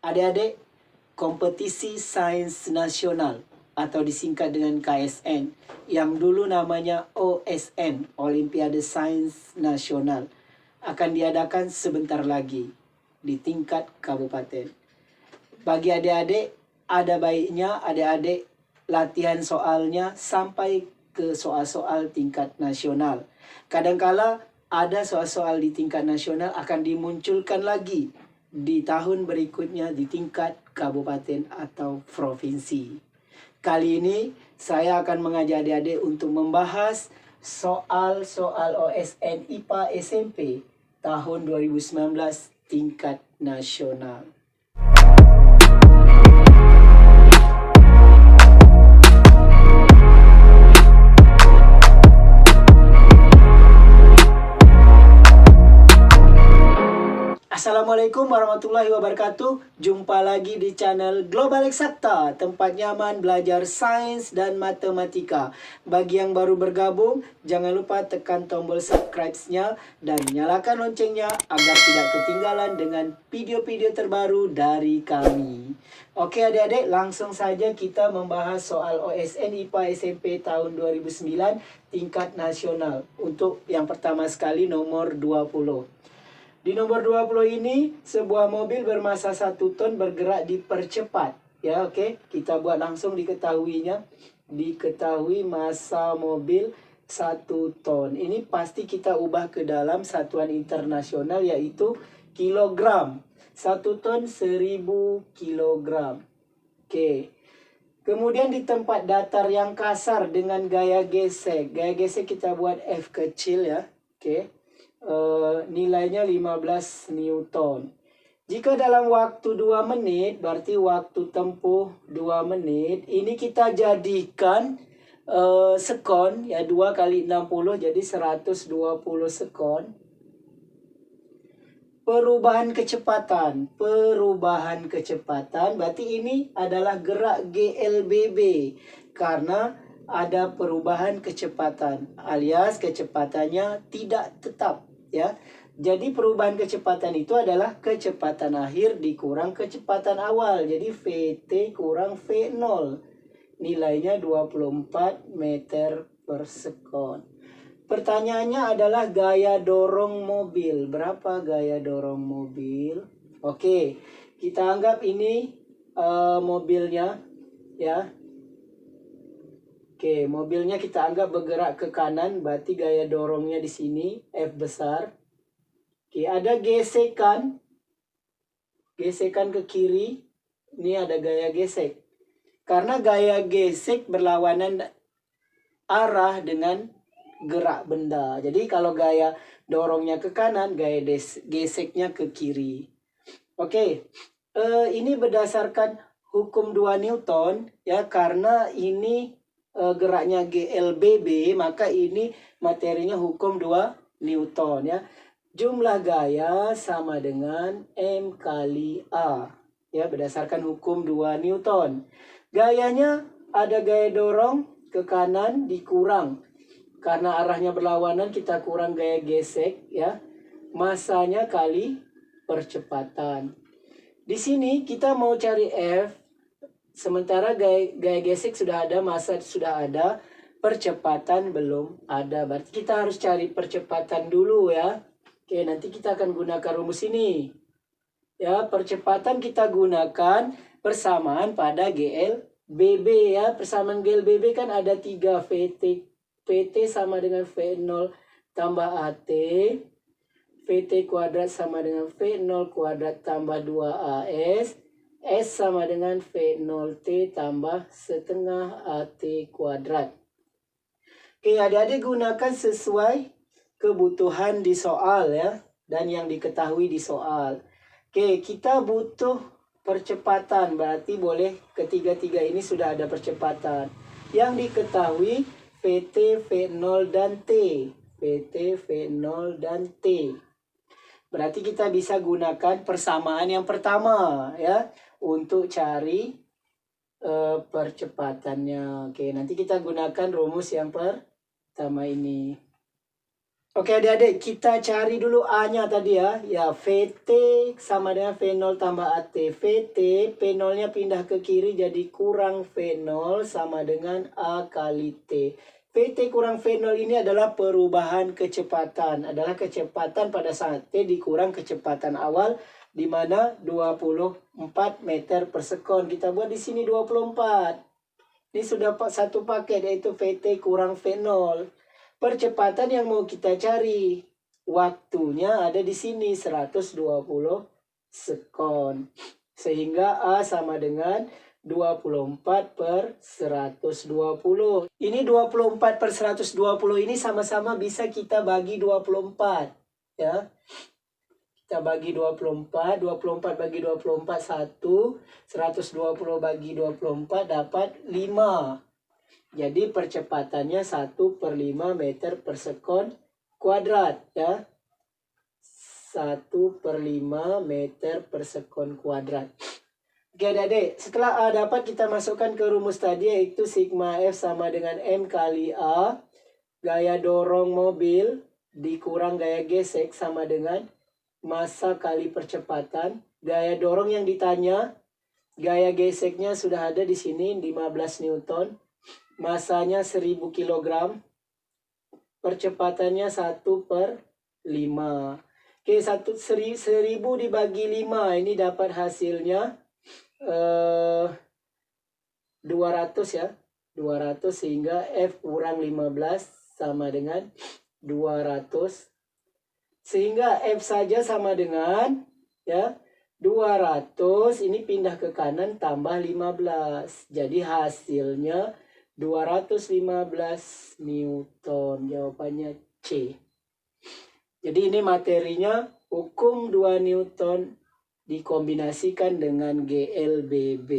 Adik-adik, kompetisi sains nasional atau disingkat dengan KSN yang dulu namanya OSN, Olimpiade Sains Nasional, akan diadakan sebentar lagi di tingkat kabupaten. Bagi adik-adik, ada baiknya adik-adik latihan soalnya sampai ke soal-soal tingkat nasional. Kadangkala ada soal-soal di tingkat nasional akan dimunculkan lagi di tahun berikutnya di tingkat kabupaten atau provinsi. Kali ini saya akan mengajak adik-adik untuk membahas soal-soal OSN IPA SMP tahun 2019 tingkat nasional. Assalamualaikum warahmatullahi wabarakatuh. Jumpa lagi di channel Global Eksakta, tempat nyaman belajar sains dan matematika. Bagi yang baru bergabung, jangan lupa tekan tombol subscribe-nya dan nyalakan loncengnya agar tidak ketinggalan dengan video-video terbaru dari kami. Oke adik-adik, langsung saja kita membahas soal OSN IPA SMP tahun 2009 tingkat nasional. Untuk yang pertama sekali nomor 20. Di nomor 20 ini, sebuah mobil bermassa 1 ton bergerak dipercepat. Ya, oke. Kita buat langsung diketahuinya. Diketahui massa mobil 1 ton. Ini pasti kita ubah ke dalam satuan internasional yaitu kilogram. 1 ton 1000 kilogram. Oke. Kemudian di tempat datar yang kasar dengan gaya gesek. Gaya gesek kita buat F kecil ya. Oke. Nilainya 15 Newton. Jika dalam waktu 2 menit, berarti waktu tempuh 2 menit, ini kita jadikan sekon, ya 2 kali 60 jadi 120 sekon. Perubahan kecepatan berarti ini adalah gerak GLBB karena ada perubahan kecepatan alias kecepatannya tidak tetap ya. Jadi perubahan kecepatan itu adalah kecepatan akhir dikurang kecepatan awal. Jadi VT kurang V0. Nilainya 24 meter per sekon. Pertanyaannya adalah gaya dorong mobil. Berapa gaya dorong mobil? Oke, kita anggap ini mobilnya ya. Oke, mobilnya kita anggap bergerak ke kanan, berarti gaya dorongnya di sini F besar. Oke, ada gesekan ke kiri. Ini ada gaya gesek. Karena gaya gesek berlawanan arah dengan gerak benda. Jadi kalau gaya dorongnya ke kanan, gaya geseknya ke kiri. Oke, ini berdasarkan hukum 2 Newton ya, karena ini geraknya GLBB, maka ini materinya hukum 2 Newton ya. Jumlah gaya sama dengan M kali A ya, berdasarkan hukum 2 Newton. Gayanya ada gaya dorong ke kanan dikurang karena arahnya berlawanan, kita kurang gaya gesek ya. Masanya kali percepatan. Di sini kita mau cari F. Sementara gaya gesek sudah ada, massa sudah ada, percepatan belum ada. Berarti kita harus cari percepatan dulu ya. Oke, nanti kita akan gunakan rumus ini. Ya, percepatan kita gunakan persamaan pada GLBB ya. Persamaan GLBB kan ada 3 VT. VT sama dengan V0 tambah AT. VT kuadrat sama dengan V0 kuadrat tambah 2AS. S sama dengan V0T tambah setengah AT kuadrat. Oke, adik-adik gunakan sesuai kebutuhan di soal ya, dan yang diketahui di soal. Oke, kita butuh percepatan, berarti boleh ketiga-tiga ini sudah ada percepatan. Yang diketahui VT, V0, dan T. VT, V0, dan T. Berarti kita bisa gunakan persamaan yang pertama ya untuk cari percepatannya. Oke, nanti kita gunakan rumus yang pertama ini. Oke adik-adik, kita cari dulu A-nya tadi ya. Ya, VT sama dengan V0 tambah AT. VT, P0-nya pindah ke kiri jadi kurang V0 sama dengan A kali T. VT kurang V0 ini adalah perubahan kecepatan. Adalah kecepatan pada saat T dikurang kecepatan awal, di mana 24 meter per sekon. Kita buat di sini 24. Ini sudah satu paket, yaitu VT kurang V0. Percepatan yang mau kita cari, waktunya ada di sini 120 sekon. Sehingga A sama dengan 24 per 120. Ini 24 per 120 ini sama-sama bisa kita bagi 24. Ya. Kita bagi 24, 24 bagi 24, 1. 120 bagi 24 dapat 5. Jadi percepatannya 1/5 meter per sekon kuadrat ya. 1/5 meter per sekon kuadrat. Oke adik-adik, setelah A dapat kita masukkan ke rumus tadi, yaitu sigma F sama dengan M kali A. Gaya dorong mobil dikurang gaya gesek sama dengan massa kali percepatan. Gaya dorong yang ditanya, gaya geseknya sudah ada di sini 15 Newton. Masanya 1000 kg. Percepatannya 1/5. Oke, 1000 dibagi 5. Ini dapat hasilnya 200 ya. 200 sehingga F kurang 15 sama dengan 200. Sehingga F saja sama dengan ya 200. Ini pindah ke kanan tambah 15. Jadi hasilnya 215 Newton. Jawabannya C. Jadi ini materinya hukum 2 Newton dikombinasikan dengan GLBB.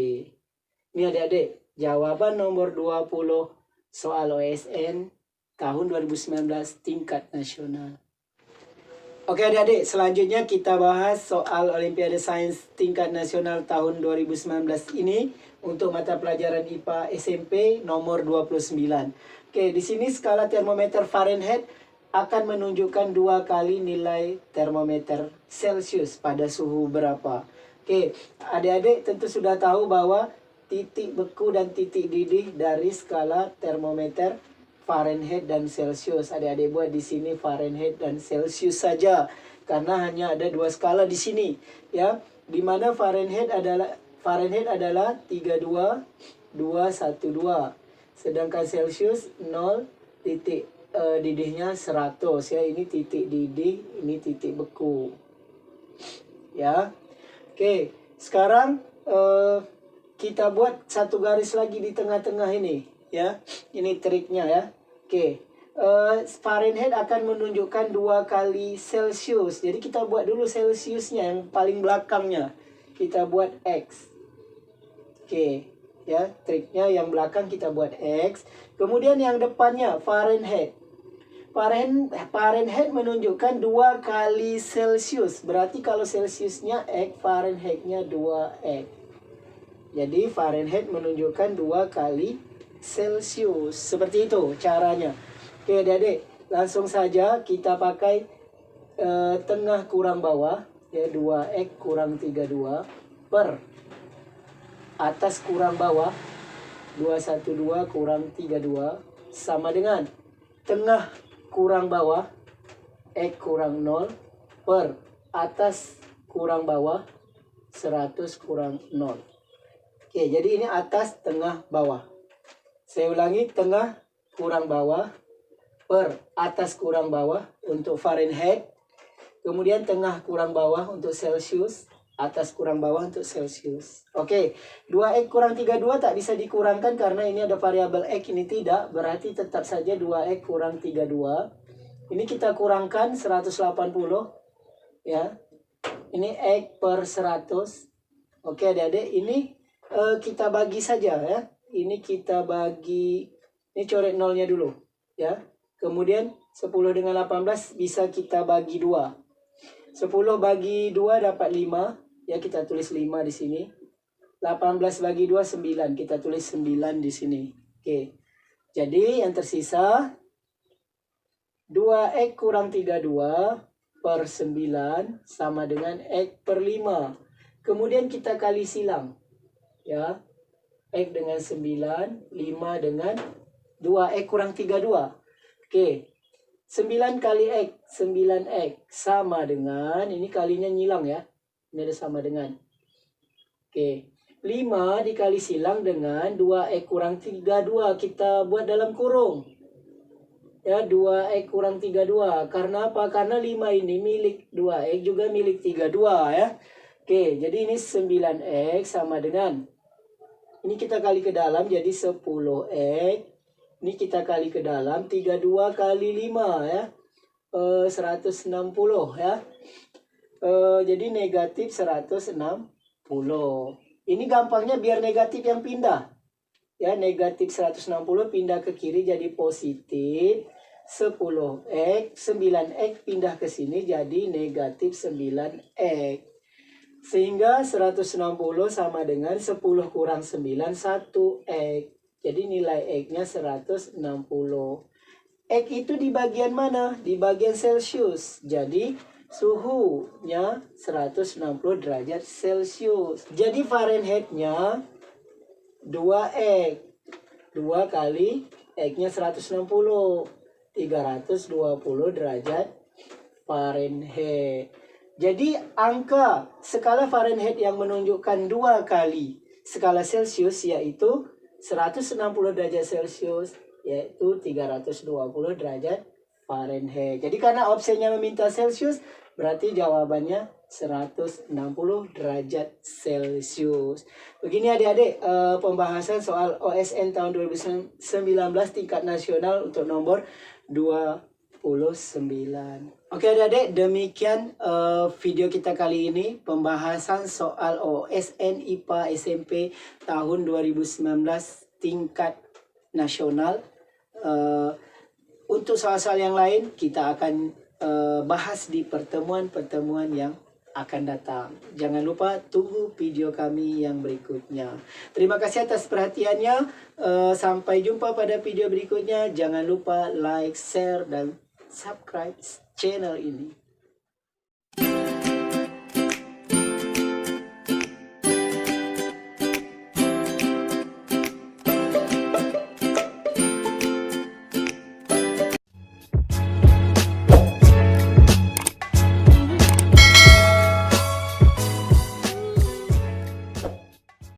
Ini adik-adik, jawaban nomor 20 soal OSN tahun 2019 tingkat nasional. Oke adik-adik, selanjutnya kita bahas soal Olimpiade Sains tingkat nasional tahun 2019 ini untuk mata pelajaran IPA SMP nomor 29. Oke, di sini skala termometer Fahrenheit akan menunjukkan 2 kali nilai termometer Celsius pada suhu berapa. Oke, adik-adik tentu sudah tahu bahwa titik beku dan titik didih dari skala termometer Fahrenheit dan Celsius. Adik-adik buat di sini Fahrenheit dan Celsius saja karena hanya ada 2 skala di sini ya, di mana Fahrenheit adalah 32,212, sedangkan Celsius 0 titik didihnya 100 ya. Ini titik didih, ini titik beku ya. Oke, sekarang kita buat satu garis lagi di tengah-tengah ini ya. Ini triknya ya. Oke, Fahrenheit akan menunjukkan 2 kali Celsius. Jadi kita buat dulu Celsiusnya yang paling belakangnya. Kita buat X. Oke, ya, triknya yang belakang kita buat X. Kemudian yang depannya Fahrenheit. Fahrenheit menunjukkan 2 kali Celsius. Berarti kalau Celsiusnya X, Fahrenheitnya 2X. Jadi Fahrenheit menunjukkan 2 kali Celsius. Seperti itu caranya. Oke adik-adik, langsung saja kita pakai tengah kurang bawah ya, 2X kurang 32 per atas kurang bawah 212 kurang 32 sama dengan tengah kurang bawah X kurang 0 per atas kurang bawah 100 kurang 0. Oke, jadi ini atas tengah bawah. Saya ulangi, tengah kurang bawah per atas kurang bawah untuk Fahrenheit. Kemudian tengah kurang bawah untuk Celsius, atas kurang bawah untuk Celsius. Oke, 2X kurang 32 tak bisa dikurangkan karena ini ada variabel X, ini tidak. Berarti tetap saja 2X kurang 32. Ini kita kurangkan 180 ya. Ini X per 100. Oke adik-adik, ini kita bagi saja ya. Ini kita bagi, ini coret nolnya dulu ya. Kemudian 10 dengan 18 bisa kita bagi 2. 10 bagi 2 dapat 5. Ya, kita tulis 5 di sini. 18 bagi 2, 9. Kita tulis 9 di sini. Oke. Jadi, yang tersisa 2X kurang 32 per 9 sama dengan X per 5. Kemudian kita kali silang. Ya, X dengan 9, 5 dengan 2X kurang 32. Oke, 9 kali X, 9X sama dengan, ini kalinya nyilang ya. Ini ada sama dengan. Oke, 5 dikali silang dengan 2X kurang 32. Kita buat dalam kurung. Ya, 2X kurang 32. Karena apa? Karena 5 ini milik 2X juga milik 32 ya. Oke, jadi ini 9X sama dengan, ini kita kali ke dalam jadi 10X. Ini kita kali ke dalam 32 kali 5 ya. 160 ya. Jadi negatif 160. Ini gampangnya biar negatif yang pindah. Ya, negatif 160 pindah ke kiri jadi positif 10X. 9X pindah ke sini jadi negatif 9X. Sehingga 160 sama dengan 10 kurang 9, 1X. Jadi nilai X-nya 160. X itu di bagian mana? Di bagian Celsius. Jadi suhunya 160 derajat Celsius. Jadi Fahrenheit-nya 2X. 2 kali X-nya 160. 320 derajat Fahrenheit. Jadi angka skala Fahrenheit yang menunjukkan 2 kali skala Celsius yaitu 160 derajat Celsius, yaitu 320 derajat Fahrenheit. Jadi karena opsinya meminta Celsius, berarti jawabannya 160 derajat Celsius. Begini adik-adik, pembahasan soal OSN tahun 2019 tingkat nasional untuk nomor 29. Oke adik-adik, demikian video kita kali ini, pembahasan soal OSN IPA SMP tahun 2019 tingkat nasional. Untuk soal-soal yang lain kita akan bahas di pertemuan-pertemuan yang akan datang. Jangan lupa tunggu video kami yang berikutnya. Terima kasih atas perhatiannya. Sampai jumpa pada video berikutnya. Jangan lupa like, share, dan subscribe channel ini.